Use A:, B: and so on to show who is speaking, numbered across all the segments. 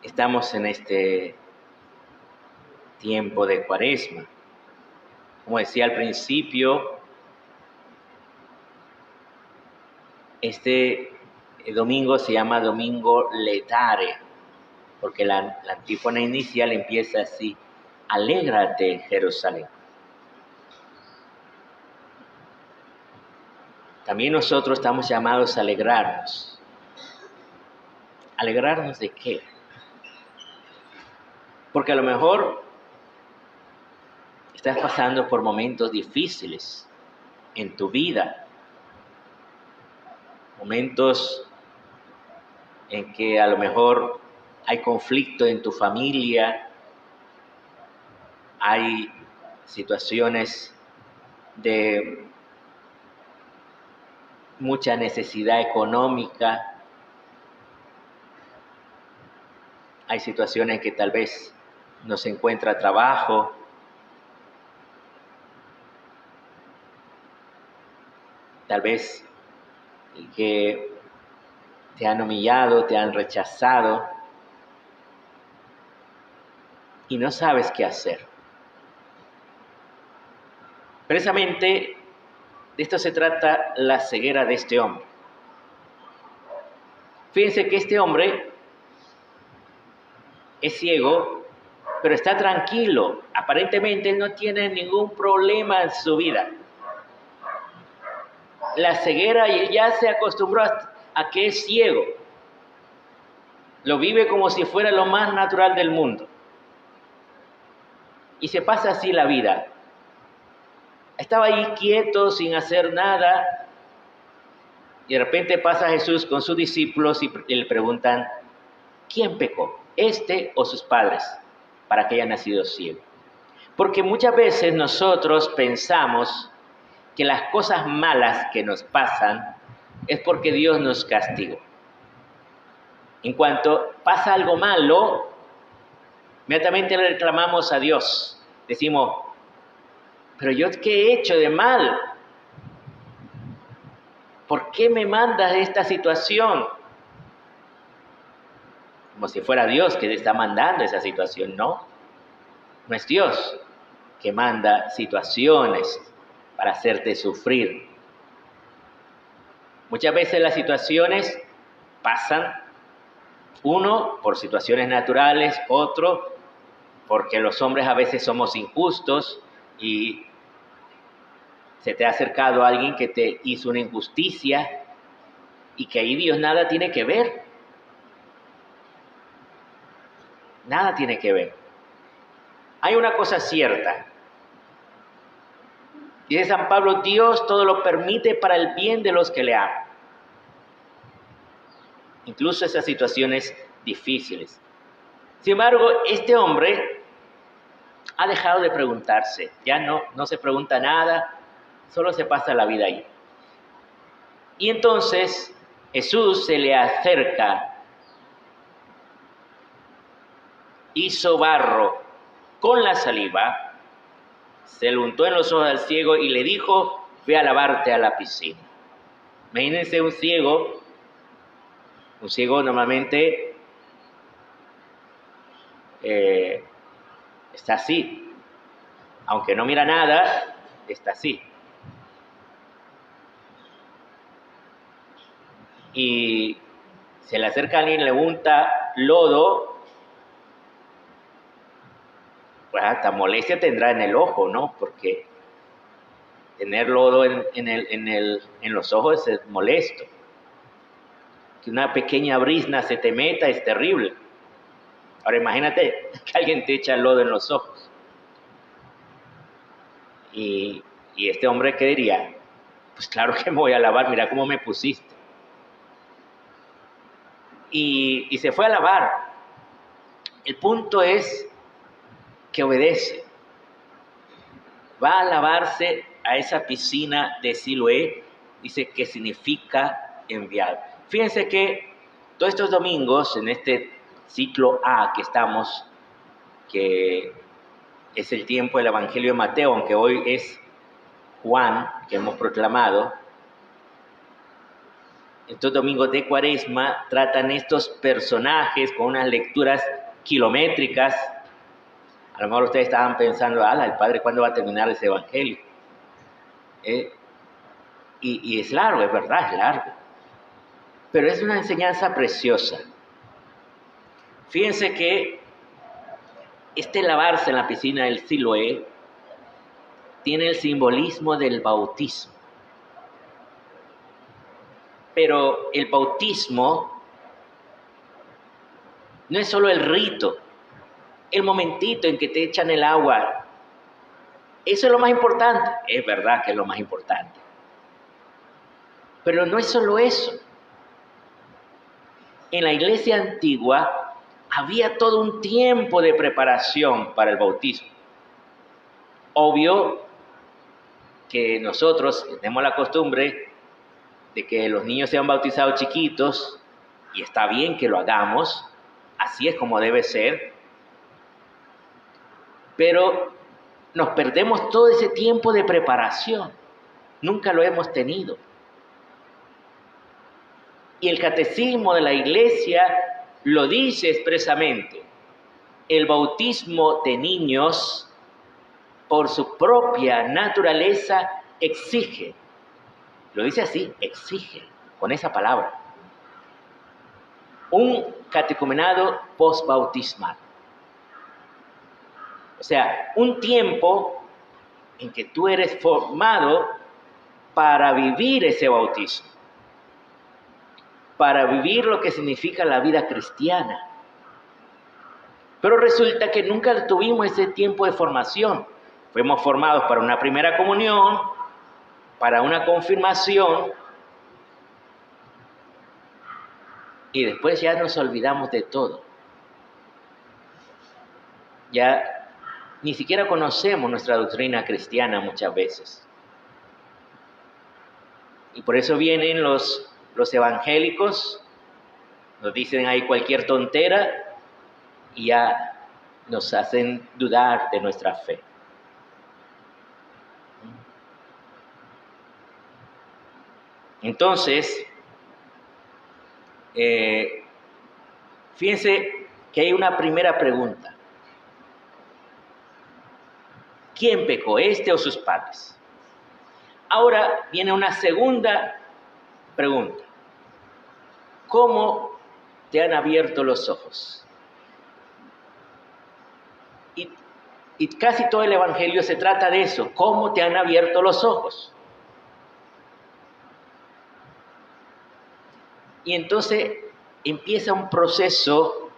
A: Estamos en este tiempo de Cuaresma. Como decía al principio, este domingo se llama Domingo Letare, porque la antífona inicial empieza así: alégrate, Jerusalén. También nosotros estamos llamados a alegrarnos. ¿Alegrarnos de qué? Porque a lo mejor estás pasando por momentos difíciles en tu vida, momentos en que a lo mejor hay conflicto en tu familia, hay situaciones de mucha necesidad económica, hay situaciones en que tal vez no se encuentra trabajo, tal vez que te han humillado, te han rechazado y no sabes qué hacer. Precisamente de esto se trata la ceguera de este hombre. Fíjense que este hombre es ciego, pero está tranquilo. Aparentemente él no tiene ningún problema en su vida. La ceguera ya se acostumbró a que es ciego. Lo vive como si fuera lo más natural del mundo. Y se pasa así la vida. Estaba ahí quieto, sin hacer nada. Y de repente pasa Jesús con sus discípulos y le preguntan: ¿quién pecó, este o sus padres, para que haya nacido ciego? Porque muchas veces nosotros pensamos que las cosas malas que nos pasan es porque Dios nos castigó. En cuanto pasa algo malo, inmediatamente le reclamamos a Dios. Decimos: ¿pero yo qué he hecho de mal? ¿Por qué me mandas esta situación? Como si fuera Dios que te está mandando esa situación. No, no es Dios que manda situaciones para hacerte sufrir. Muchas veces las situaciones pasan, uno por situaciones naturales, otro porque los hombres a veces somos injustos y se te ha acercado alguien que te hizo una injusticia y que ahí Dios nada tiene que ver. Nada tiene que ver. Hay una cosa cierta. Dice San Pablo: Dios todo lo permite para el bien de los que le aman. Incluso esas situaciones difíciles. Sin embargo, este hombre ha dejado de preguntarse. Ya no se pregunta nada, solo se pasa la vida ahí. Y entonces Jesús se le acerca, hizo barro con la saliva, se lo untó en los ojos al ciego y le dijo: ve a lavarte a la piscina. Imagínense un ciego normalmente está así, aunque no mira nada, está así. Y se le acerca a alguien, le unta lodo, pues hasta molestia tendrá en el ojo, ¿no? Porque tener lodo en los ojos es molesto. Que una pequeña brizna se te meta es terrible. Ahora imagínate que alguien te echa lodo en los ojos. Y este hombre, ¿qué diría? Pues claro que me voy a lavar, mira cómo me pusiste. Y se fue a lavar. El punto es que obedece. Va a lavarse a esa piscina de Siloé, dice que significa enviado. Fíjense que todos estos domingos, en este ciclo A que estamos, que es el tiempo del Evangelio de Mateo, aunque hoy es Juan, que hemos proclamado, estos domingos de Cuaresma tratan estos personajes con unas lecturas kilométricas. A lo mejor ustedes estaban pensando, el Padre, ¿cuándo va a terminar ese evangelio? Y es largo, es verdad, es largo. Pero es una enseñanza preciosa. Fíjense que este lavarse en la piscina del Siloé tiene el simbolismo del bautismo. Pero el bautismo no es solo el rito, el momentito en que te echan el agua. Eso es lo más importante. Es verdad que es lo más importante. Pero no es solo eso. En la iglesia antigua había todo un tiempo de preparación para el bautismo. Obvio que nosotros tenemos la costumbre de que los niños sean bautizados chiquitos, y está bien que lo hagamos, así es como debe ser, pero nos perdemos todo ese tiempo de preparación, nunca lo hemos tenido. Y el catecismo de la iglesia lo dice expresamente: el bautismo de niños, por su propia naturaleza, exige, lo dice así, exige, con esa palabra, un catecumenado postbautismal. O sea, un tiempo en que tú eres formado para vivir ese bautismo, para vivir lo que significa la vida cristiana. Pero resulta que nunca tuvimos ese tiempo de formación. Fuimos formados para una primera comunión, para una confirmación, y después ya nos olvidamos de todo. Ya ni siquiera conocemos nuestra doctrina cristiana muchas veces. Y por eso vienen los evangélicos, nos dicen ahí cualquier tontera y ya nos hacen dudar de nuestra fe. Entonces, fíjense que hay una primera pregunta. ¿Quién pecó, este o sus padres? Ahora viene una segunda pregunta. ¿Cómo te han abierto los ojos? Y casi todo el Evangelio se trata de eso. ¿Cómo te han abierto los ojos? Y entonces empieza un proceso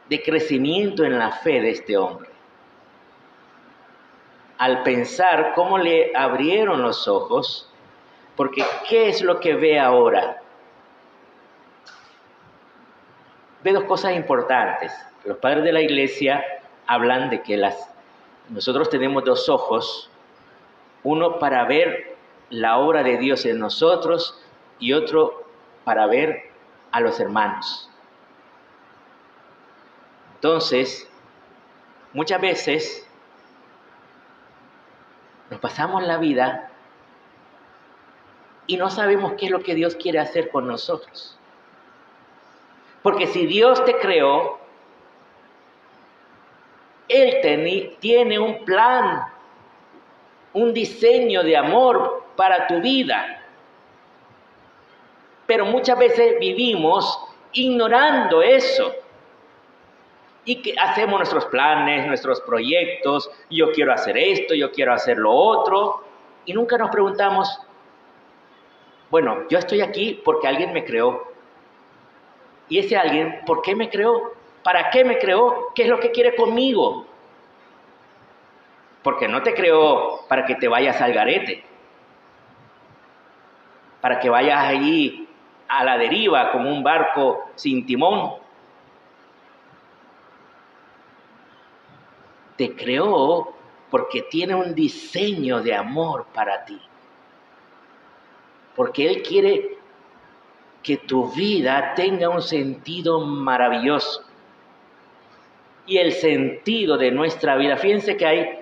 A: de crecimiento en la fe de este hombre. Al pensar cómo le abrieron los ojos, porque ¿qué es lo que ve ahora? Ve dos cosas importantes. Los padres de la iglesia hablan de que nosotros tenemos dos ojos, uno para ver la obra de Dios en nosotros y otro para ver a los hermanos. Entonces, muchas veces nos pasamos la vida y no sabemos qué es lo que Dios quiere hacer con nosotros. Porque si Dios te creó, Él tiene un plan, un diseño de amor para tu vida. Pero muchas veces vivimos ignorando eso. Y que hacemos nuestros planes, nuestros proyectos, yo quiero hacer esto, yo quiero hacer lo otro, y nunca nos preguntamos, bueno, yo estoy aquí porque alguien me creó. Y ese alguien, ¿por qué me creó? ¿Para qué me creó? ¿Qué es lo que quiere conmigo? Porque no te creó para que te vayas al garete, para que vayas allí a la deriva como un barco sin timón. Te creó porque tiene un diseño de amor para ti. Porque Él quiere que tu vida tenga un sentido maravilloso. Y el sentido de nuestra vida, fíjense que hay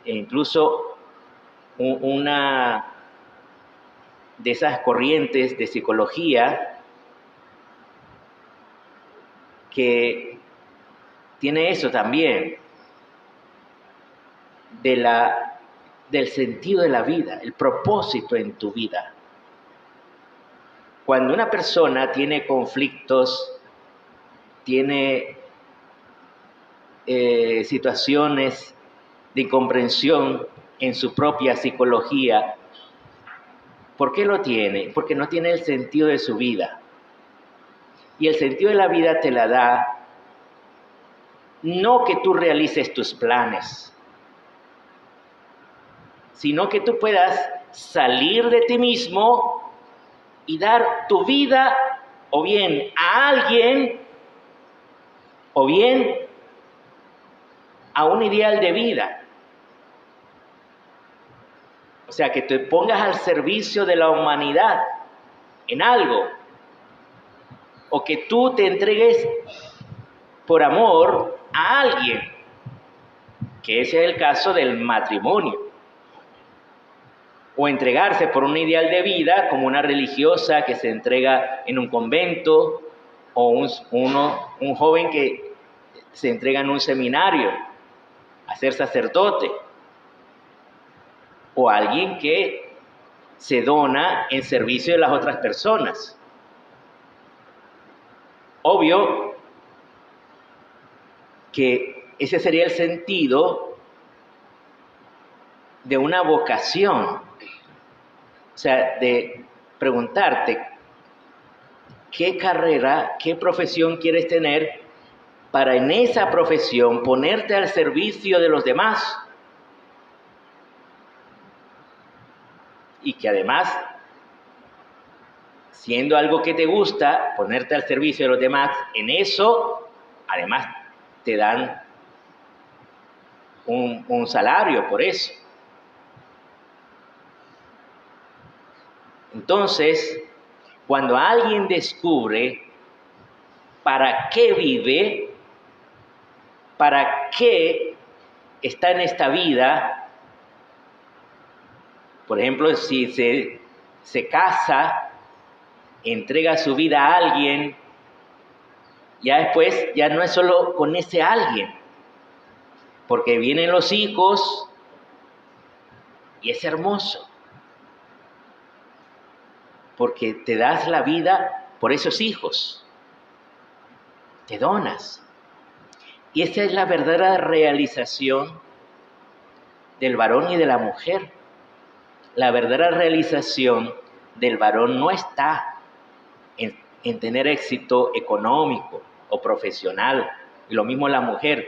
A: incluso una de esas corrientes de psicología que tiene eso también, del sentido de la vida, el propósito en tu vida. Cuando una persona tiene conflictos, tiene situaciones de incomprensión en su propia psicología, ¿por qué lo tiene? Porque no tiene el sentido de su vida. Y el sentido de la vida te la da no que tú realices tus planes, sino que tú puedas salir de ti mismo y dar tu vida o bien a alguien o bien a un ideal de vida. O sea, que te pongas al servicio de la humanidad en algo, o que tú te entregues por amor a alguien, que ese es el caso del matrimonio. O entregarse por un ideal de vida, como una religiosa que se entrega en un convento, o un joven que se entrega en un seminario a ser sacerdote, o alguien que se dona en servicio de las otras personas. Obvio que ese sería el sentido de una vocación, o sea, de preguntarte qué carrera, qué profesión quieres tener para en esa profesión ponerte al servicio de los demás. Y que además, siendo algo que te gusta, ponerte al servicio de los demás, en eso, además, te dan un salario por eso. Entonces, cuando alguien descubre para qué vive, para qué está en esta vida, por ejemplo, si se casa, entrega su vida a alguien, ya después ya no es solo con ese alguien, porque vienen los hijos y es hermoso, porque te das la vida por esos hijos, te donas. Y esa es la verdadera realización del varón y de la mujer. La verdadera realización del varón no está en tener éxito económico o profesional, y lo mismo la mujer.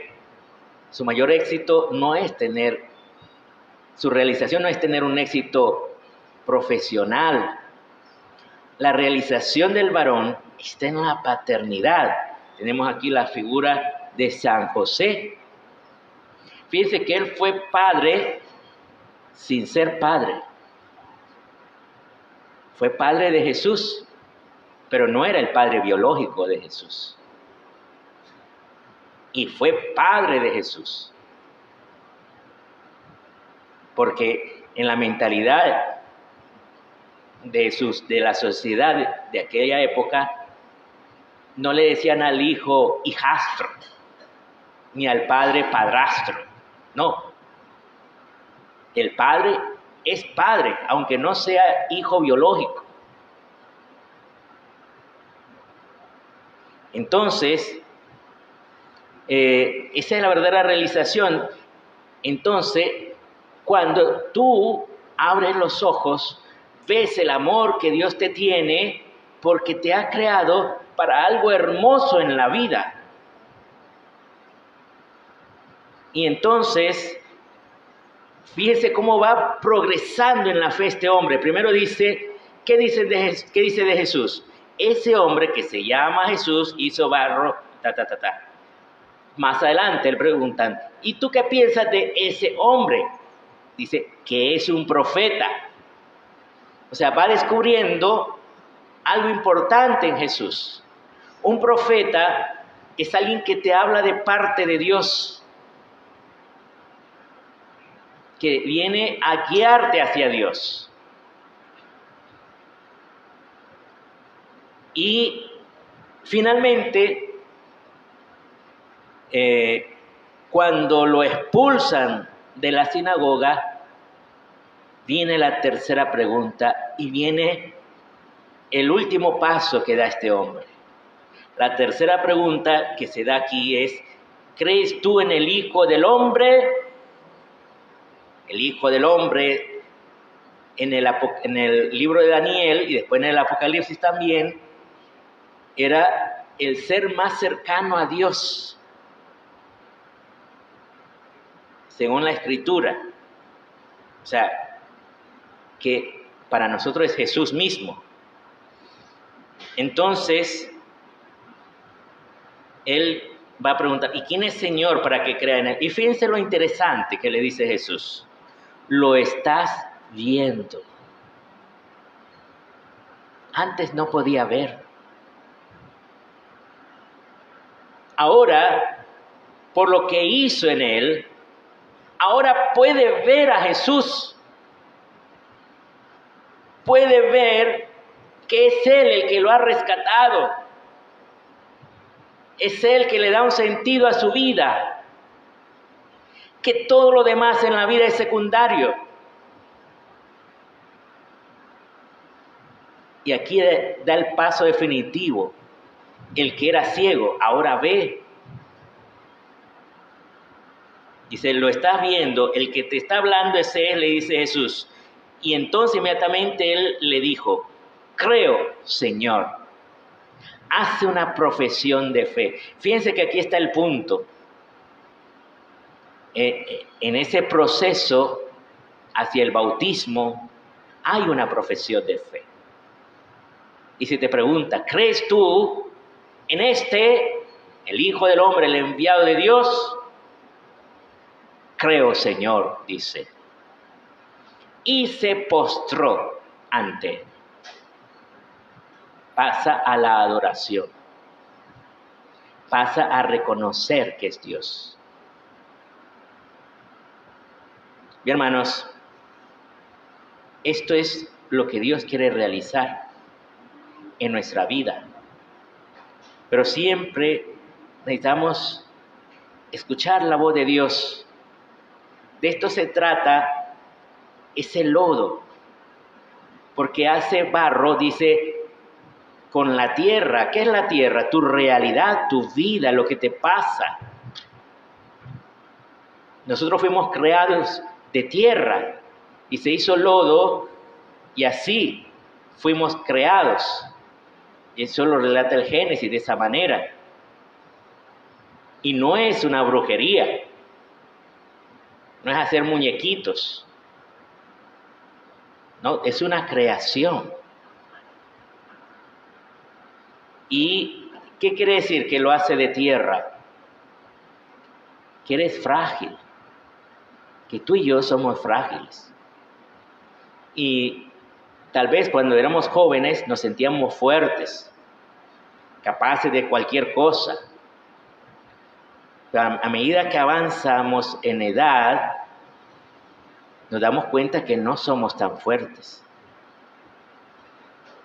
A: Su mayor éxito no es su realización no es tener un éxito profesional. La realización del varón está en la paternidad. Tenemos aquí la figura de San José. Fíjense que él fue padre sin ser padre. Fue padre de Jesús, pero no era el padre biológico de Jesús. Y fue padre de Jesús. Porque en la mentalidad de la sociedad de aquella época, no le decían al hijo hijastro, ni al padre padrastro. No. El padre es padre, aunque no sea hijo biológico. Entonces, esa es la verdadera realización. Entonces, cuando tú abres los ojos, ves el amor que Dios te tiene porque te ha creado para algo hermoso en la vida. Y entonces, fíjense cómo va progresando en la fe este hombre. Primero dice, ¿qué dice de Jesús? Ese hombre que se llama Jesús hizo barro, Más adelante le preguntan, ¿y tú qué piensas de ese hombre? Dice que es un profeta. O sea, va descubriendo algo importante en Jesús. Un profeta es alguien que te habla de parte de Dios, que viene a guiarte hacia Dios. Y finalmente, cuando lo expulsan de la sinagoga, viene la tercera pregunta y viene el último paso que da este hombre. La tercera pregunta que se da aquí es: ¿crees tú en el Hijo del Hombre? El Hijo del Hombre en el libro de Daniel y después en el Apocalipsis también era el ser más cercano a Dios, según la Escritura. O sea, que para nosotros es Jesús mismo. Entonces, él va a preguntar: ¿y quién es Señor para que crea en él? Y fíjense lo interesante que le dice Jesús: lo estás viendo. Antes no podía ver. Ahora, por lo que hizo en él, ahora puede ver a Jesús. Puede ver que es Él el que lo ha rescatado. Es Él que le da un sentido a su vida. Que todo lo demás en la vida es secundario. Y aquí da el paso definitivo. El que era ciego, ahora ve. Dice: lo estás viendo, el que te está hablando es Él, le dice Jesús. Y entonces inmediatamente Él le dijo: creo, Señor. Hace una profesión de fe. Fíjense que aquí está el punto. En ese proceso hacia el bautismo hay una profesión de fe. Y si te pregunta: ¿crees tú en el Hijo del Hombre, el enviado de Dios? Creo, Señor, dice. Y se postró ante Él. Pasa a la adoración. Pasa a reconocer que es Dios. Bien, hermanos, esto es lo que Dios quiere realizar en nuestra vida. Pero siempre necesitamos escuchar la voz de Dios. De esto se trata ese lodo, porque hace barro, dice, con la tierra. ¿Qué es la tierra? Tu realidad, tu vida, lo que te pasa. Nosotros fuimos creados de tierra y se hizo lodo y así fuimos creados. Y eso lo relata el Génesis de esa manera. Y no es una brujería, no es hacer muñequitos, no, es una creación. ¿Y qué quiere decir que lo hace de tierra? Que eres frágil, que tú y yo somos frágiles. Y tal vez cuando éramos jóvenes nos sentíamos fuertes, capaces de cualquier cosa. Pero a medida que avanzamos en edad, nos damos cuenta que no somos tan fuertes.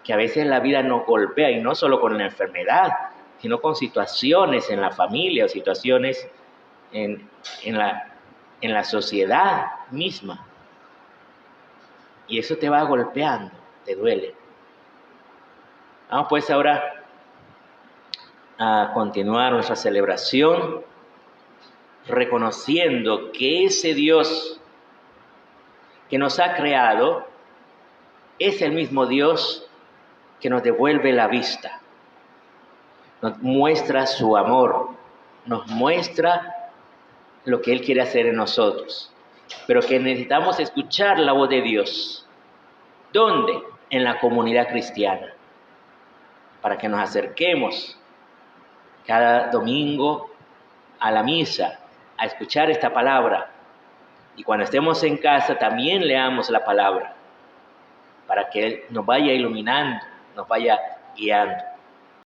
A: Que a veces la vida nos golpea, y no solo con la enfermedad, sino con situaciones en la familia o situaciones en la sociedad misma. Y eso te va golpeando, te duele. Vamos pues ahora a continuar nuestra celebración, reconociendo que ese Dios que nos ha creado es el mismo Dios que nos devuelve la vista, nos muestra su amor, nos muestra lo que Él quiere hacer en nosotros, pero que necesitamos escuchar la voz de Dios. ¿Dónde? En la comunidad cristiana, para que nos acerquemos cada domingo a la misa, a escuchar esta palabra, y cuando estemos en casa también leamos la palabra, para que Él nos vaya iluminando, nos vaya guiando.